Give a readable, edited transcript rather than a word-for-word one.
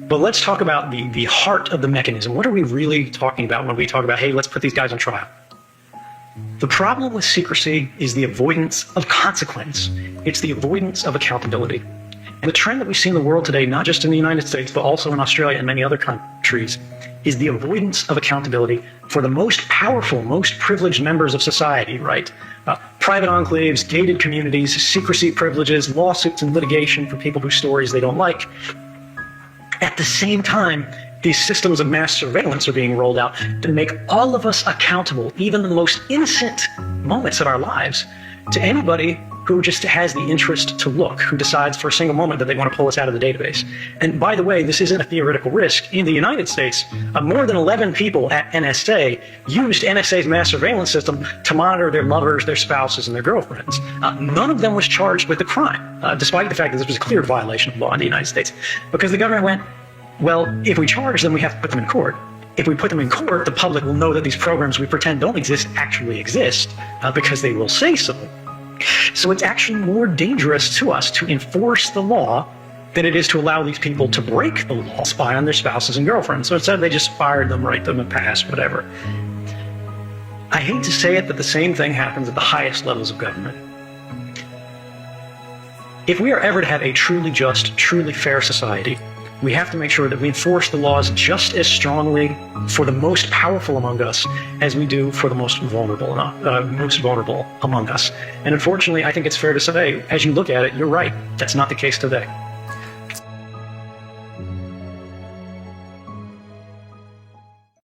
But let's talk about the heart of the mechanism. What are we really talking about when we talk about, hey, let's put these guys on trial? The problem with secrecy is the avoidance of consequence. It's the avoidance of accountability. And the trend that we see in the world today, not just in the United States, but also in Australia and many other countries, is the avoidance of accountability for the most powerful, most privileged members of society, right? Private enclaves, gated communities, secrecy privileges, lawsuits and litigation for people whose stories they don't like. At the same time, these systems of mass surveillance are being rolled out to make all of us accountable, even in the most innocent moments of our lives, to anybody who just has the interest to look, who decides for a single moment that they want to pull us out of the database. And by the way, this isn't a theoretical risk. In the United States, more than 11 people at NSA used NSA's mass surveillance system to monitor their lovers, their spouses, and their girlfriends. None of them was charged with the crime, despite the fact that this was a clear violation of law in the United States, because the government went, well, if we charge them, we have to put them in court. If we put them in court, the public will know that these programs we pretend don't exist actually exist, because they will say so. So it's actually more dangerous to us to enforce the law than it is to allow these people to break the law, spy on their spouses and girlfriends. So instead they just fired them, write them a pass, whatever. I hate to say it, but the same thing happens at the highest levels of government. If we are ever to have a truly just, truly fair society, we have to make sure that we enforce the laws just as strongly for the most powerful among us as we do for the most vulnerable among us. And unfortunately, I think it's fair to say, as you look at it, you're right. That's not the case today.